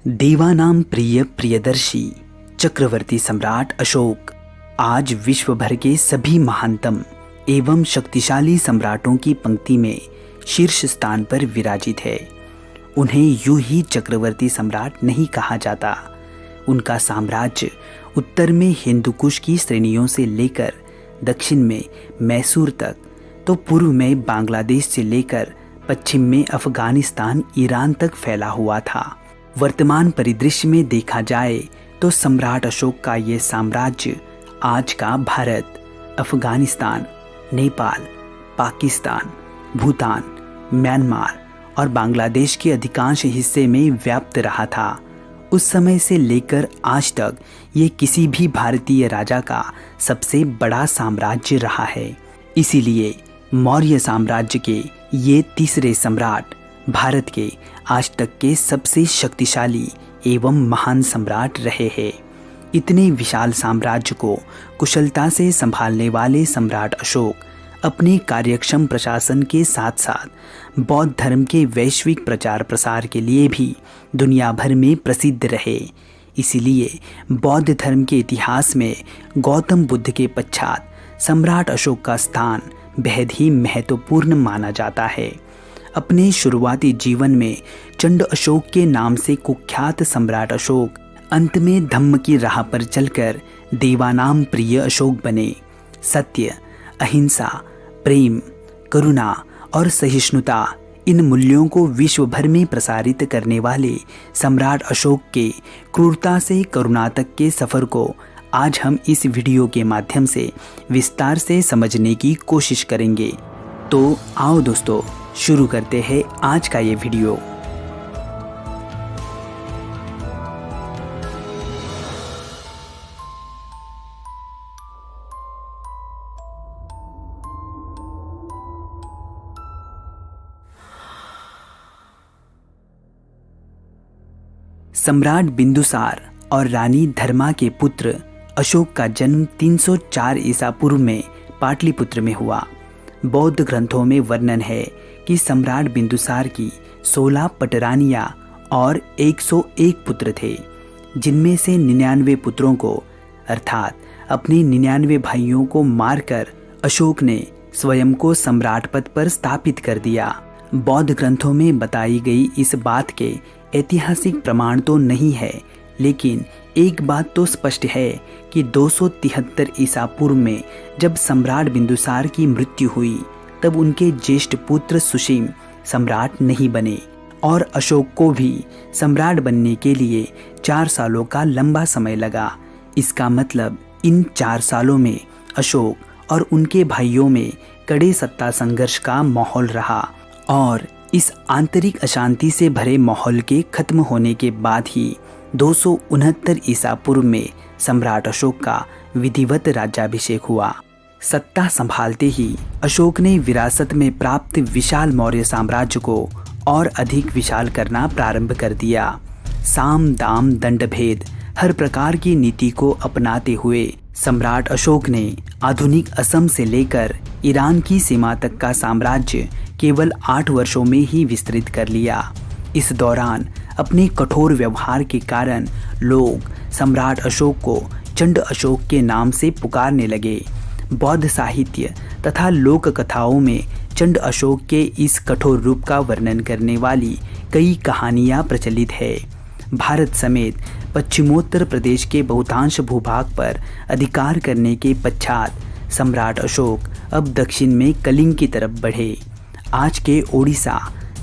देवानाम प्रिय प्रियदर्शी चक्रवर्ती सम्राट अशोक आज विश्व भर के सभी महानतम एवं शक्तिशाली सम्राटों की पंक्ति में शीर्ष स्थान पर विराजित है। उन्हें यूं ही चक्रवर्ती सम्राट नहीं कहा जाता। उनका साम्राज्य उत्तर में हिंदुकुश की श्रेणियों से लेकर दक्षिण में मैसूर तक, तो पूर्व में बांग्लादेश से लेकर पश्चिम में अफगानिस्तान, ईरान तक फैला हुआ था। वर्तमान परिदृश्य में देखा जाए तो सम्राट अशोक का ये साम्राज्य आज का भारत, अफगानिस्तान, नेपाल, पाकिस्तान, भूटान, म्यांमार और बांग्लादेश के अधिकांश हिस्से में व्याप्त रहा था। उस समय से लेकर आज तक ये किसी भी भारतीय राजा का सबसे बड़ा साम्राज्य रहा है। इसीलिए मौर्य साम्राज्य के ये तीसरे सम्राट भारत के आज तक के सबसे शक्तिशाली एवं महान सम्राट रहे हैं। इतने विशाल साम्राज्य को कुशलता से संभालने वाले सम्राट अशोक अपने कार्यक्षम प्रशासन के साथ साथ बौद्ध धर्म के वैश्विक प्रचार प्रसार के लिए भी दुनिया भर में प्रसिद्ध रहे। इसीलिए बौद्ध धर्म के इतिहास में गौतम बुद्ध के पश्चात सम्राट अशोक का स्थान बेहद ही महत्वपूर्ण माना जाता है। अपने शुरुआती जीवन में चंड अशोक के नाम से कुख्यात सम्राट अशोक अंत में धम्म की राह पर चलकर देवानाम प्रिय अशोक बने। सत्य, अहिंसा, प्रेम, करुणा और सहिष्णुता, इन मूल्यों को विश्व भर में प्रसारित करने वाले सम्राट अशोक के क्रूरता से करुणा तक के सफ़र को आज हम इस वीडियो के माध्यम से विस्तार से समझने की कोशिश करेंगे। तो आओ दोस्तों, शुरू करते हैं आज का ये वीडियो। सम्राट बिंदुसार और रानी धर्मा के पुत्र अशोक का जन्म 304 ईसा पूर्व में पाटलिपुत्र में हुआ। बौद्ध ग्रंथों में वर्णन है कि सम्राट बिंदुसार की 16 पटरानियां और 101 पुत्र थे, जिनमें से 99 पुत्रों को अर्थात अपने 99 भाइयों को मारकर अशोक ने स्वयं को सम्राट पद पर स्थापित कर दिया। बौद्ध ग्रंथों में बताई गई इस बात के ऐतिहासिक प्रमाण तो नहीं है, लेकिन एक बात तो स्पष्ट है कि 273 ईसा पूर्व में जब सम्राट बिंदुसार की मृत्यु हुई तब उनके ज्येष्ठ पुत्र सुसीम सम्राट नहीं बने और अशोक को भी सम्राट बनने के लिए 4 सालों का लंबा समय लगा। इसका मतलब इन 4 सालों में अशोक और उनके भाइयों में कड़े सत्ता संघर्ष का माहौल रहा और इस आंतरिक अशांति से भरे माहौल के खत्म होने के बाद ही 269 ईसा पूर्व में सम्राट अशोक का विधिवत राज्याभिषेक हुआ। सत्ता संभालते ही अशोक ने विरासत में प्राप्त विशाल मौर्य साम्राज्य को और अधिक विशाल करना प्रारंभ कर दिया। साम दाम दंड भेद हर प्रकार की नीति को अपनाते हुए सम्राट अशोक ने आधुनिक असम से लेकर ईरान की सीमा तक का साम्राज्य केवल 8 वर्षों में ही विस्तृत कर लिया। इस दौरान अपने कठोर व्यवहार के कारण लोग सम्राट अशोक को चंड अशोक के नाम से पुकारने लगे। बौद्ध साहित्य तथा लोक कथाओं में चंड अशोक के इस कठोर रूप का वर्णन करने वाली कई कहानियां प्रचलित है। भारत समेत पश्चिमोत्तर प्रदेश के बहुतांश भूभाग पर अधिकार करने के पश्चात सम्राट अशोक अब दक्षिण में कलिंग की तरफ बढ़े। आज के ओडिशा,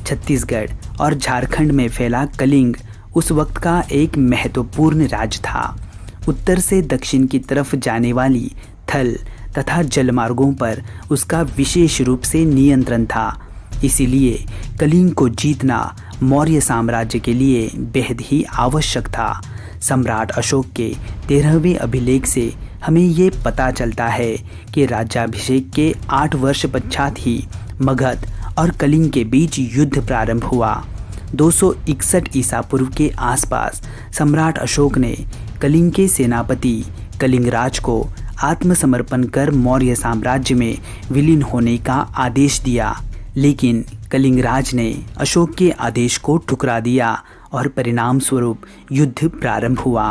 छत्तीसगढ़ और झारखंड में फैला कलिंग उस वक्त का एक महत्वपूर्ण राज्य था। उत्तर से दक्षिण की तरफ जाने वाली थल तथा जलमार्गों पर उसका विशेष रूप से नियंत्रण था। इसीलिए कलिंग को जीतना मौर्य साम्राज्य के लिए बेहद ही आवश्यक था। सम्राट अशोक के 13वें अभिलेख से हमें ये पता चलता है कि राज्याभिषेक के 8 वर्ष पश्चात ही मगध और कलिंग के बीच युद्ध प्रारंभ हुआ। 261 ईसा पूर्व के आसपास सम्राट अशोक ने कलिंग के सेनापति कलिंगराज को आत्मसमर्पण कर मौर्य साम्राज्य में विलीन होने का आदेश दिया, लेकिन कलिंगराज ने अशोक के आदेश को ठुकरा दिया और परिणाम स्वरूप युद्ध प्रारंभ हुआ।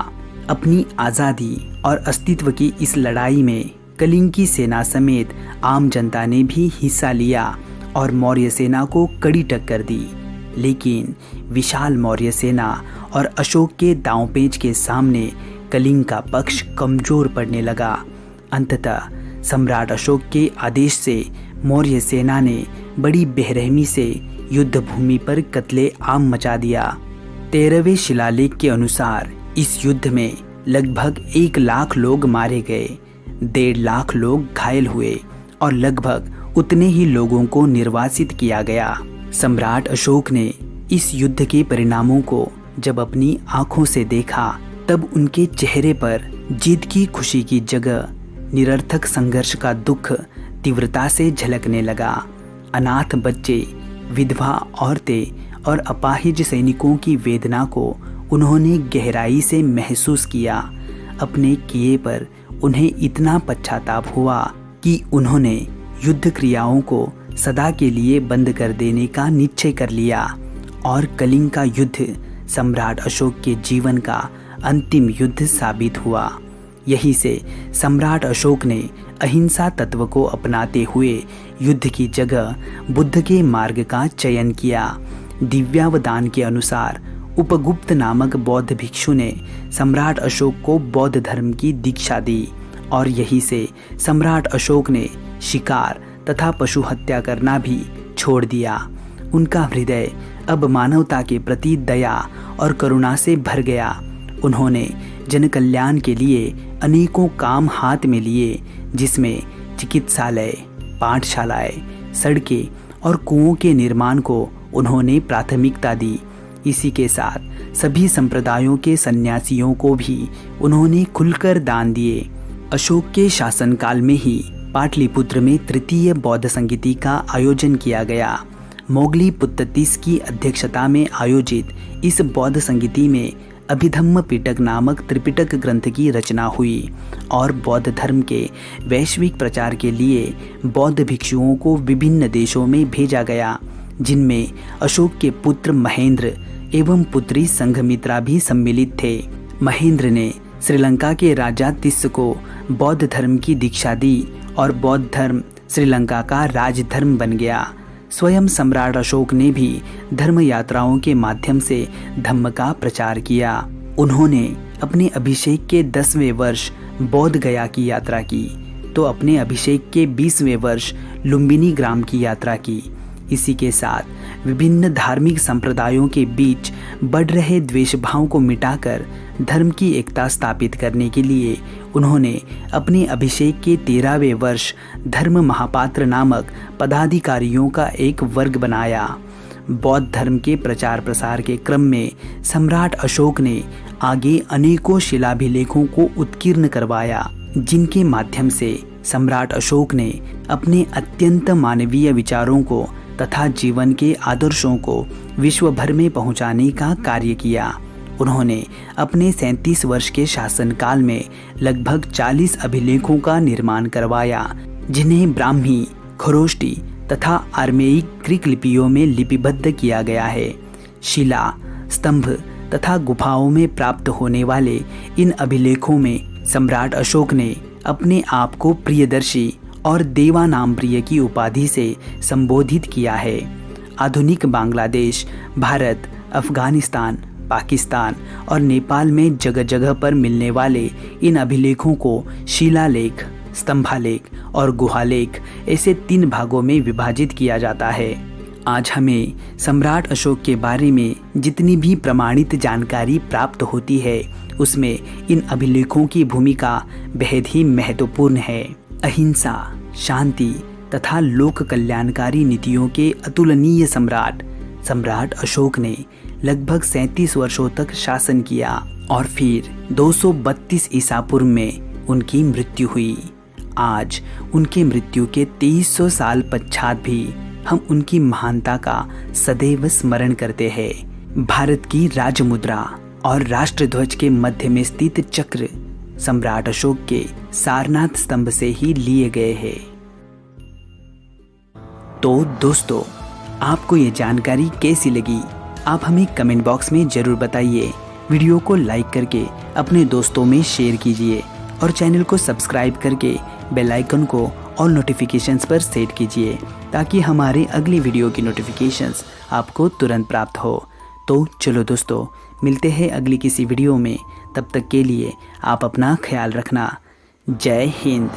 अपनी आज़ादी और अस्तित्व की इस लड़ाई में कलिंग की सेना समेत आम जनता ने भी हिस्सा लिया और मौर्य सेना को कड़ी टक्कर दी। लेकिन विशाल मौर्य सेना और अशोक के दांवपेच के सामने कलिंग का पक्ष कमजोर पड़ने लगा। अंततः सम्राट अशोक के आदेश से मौर्य सेना ने बड़ी बेरहमी से युद्ध भूमि पर कत्ले आम मचा दिया। 13वें शिलालेख के अनुसार इस युद्ध में लगभग 1 लाख लोग मारे गए, 1.5 लाख लोग घायल हुए और लगभग उतने ही लोगों को निर्वासित किया गया। सम्राट अशोक ने इस युद्ध के परिणामों को जब अपनी आंखों से देखा तब उनके चेहरे पर जीत की खुशी की जगह निरर्थक संघर्ष का दुख तीव्रता से झलकने लगा। अनाथ बच्चे, विधवा औरतें और अपाहिज सैनिकों की वेदना को उन्होंने गहराई से महसूस किया। अपने किए पर उन्हें इतना पश्चाताप हुआ कि उन्होंने युद्ध क्रियाओं को सदा के लिए बंद कर देने का निश्चय कर लिया और कलिंग का युद्ध सम्राट अशोक के जीवन का अंतिम युद्ध साबित हुआ। यही से सम्राट अशोक ने अहिंसा तत्व को अपनाते हुए युद्ध की जगह बुद्ध के मार्ग का चयन किया। दिव्यावदान के अनुसार उपगुप्त नामक बौद्ध भिक्षु ने सम्राट अशोक को बौद्ध धर्म की दीक्षा दी और यही से सम्राट अशोक ने शिकार तथा पशु हत्या करना भी छोड़ दिया। उनका हृदय अब मानवता के प्रति दया और करुणा से भर गया। उन्होंने जन कल्याण के लिए अनेकों काम हाथ में लिए, जिसमें चिकित्सालय, पाठशालाएं, सड़कें और कुओं के निर्माण को उन्होंने प्राथमिकता दी। इसी के साथ सभी संप्रदायों के सन्यासियों को भी उन्होंने खुलकर दान दिए। अशोक के शासनकाल में ही पाटलिपुत्र में तृतीय बौद्ध संगीति का आयोजन किया गया। मोगली पुत्ततीस की अध्यक्षता में आयोजित इस बौद्ध संगीति में अभिधम्म पिटक नामक त्रिपिटक ग्रंथ की रचना हुई और बौद्ध धर्म के वैश्विक प्रचार के लिए बौद्ध भिक्षुओं को विभिन्न देशों में भेजा गया, जिनमें अशोक के पुत्र महेंद्र एवं पुत्री संघमित्रा भी सम्मिलित थे। महेंद्र ने श्रीलंका के राजा तिस्स को बौद्ध धर्म की दीक्षा दी और बौद्ध धर्म श्रीलंका का राजधर्म बन गया। स्वयं सम्राट अशोक ने भी धर्म यात्राओं के माध्यम से धम्म का प्रचार किया। उन्होंने अपने अभिषेक के 10वें वर्ष बौद्ध गया की यात्रा की तो अपने अभिषेक के 20वें वर्ष लुम्बिनी ग्राम की यात्रा की। इसी के साथ विभिन्न धार्मिक संप्रदायों के बीच बढ़ रहे द्वेष भाव को मिटाकर धर्म की एकता स्थापित करने के लिए उन्होंने अपने अभिषेक के 13वें वर्ष धर्म महापात्र नामक पदाधिकारियों का एक वर्ग बनाया। बौद्ध धर्म के प्रचार प्रसार के क्रम में सम्राट अशोक ने आगे अनेकों शिलाभिलेखों को उत्कीर्ण करवाया, जिनके माध्यम से सम्राट अशोक ने अपने अत्यंत मानवीय विचारों को तथा जीवन के आदर्शों को विश्व भर में पहुंचाने का कार्य किया। उन्होंने अपने 37 वर्ष के शासनकाल में लगभग 40 अभिलेखों का निर्माण करवाया, जिन्हें ब्राह्मी, खरोष्टी तथा आर्मेयिक ग्रीक लिपियों में लिपिबद्ध किया गया है। शिला, स्तंभ तथा गुफाओं में प्राप्त होने वाले इन अभिलेखों में सम्राट अशोक ने अपने आप को प्रियदर्शी और देवानाम प्रिय की उपाधि से संबोधित किया है। आधुनिक बांग्लादेश, भारत, अफगानिस्तान, पाकिस्तान और नेपाल में जगह जगह पर मिलने वाले इन अभिलेखों को शिलालेख, स्तंभालेख और गुहालेख ऐसे 3 भागों में विभाजित किया जाता है। आज हमें सम्राट अशोक के बारे में जितनी भी प्रमाणित जानकारी प्राप्त होती है, उसमें इन अभिलेखों की भूमिका बेहद ही महत्वपूर्ण है। अहिंसा, शांति तथा लोक कल्याणकारी नीतियों के अतुलनीय सम्राट अशोक ने लगभग 37 वर्षों तक शासन किया और फिर 232 ईसा पूर्व में उनकी मृत्यु हुई। आज उनकी मृत्यु के 2300 साल पश्चात भी हम उनकी महानता का सदैव स्मरण करते हैं। भारत की राजमुद्रा और राष्ट्रध्वज के मध्य में स्थित चक्र सम्राट अशोक के सारनाथ स्तंभ से ही लिए गए हैं। तो दोस्तों, आपको ये जानकारी कैसी लगी? आप हमें कमेंट बॉक्स में ज़रूर बताइए। वीडियो को लाइक करके अपने दोस्तों में शेयर कीजिए और चैनल को सब्सक्राइब करके बेल आइकन को ऑल नोटिफिकेशंस पर सेट कीजिए ताकि हमारे अगली वीडियो की नोटिफिकेशंस आपको तुरंत प्राप्त हो। तो चलो दोस्तों, मिलते हैं अगली किसी वीडियो में। तब तक के लिए आप अपना ख्याल रखना। जय हिंद।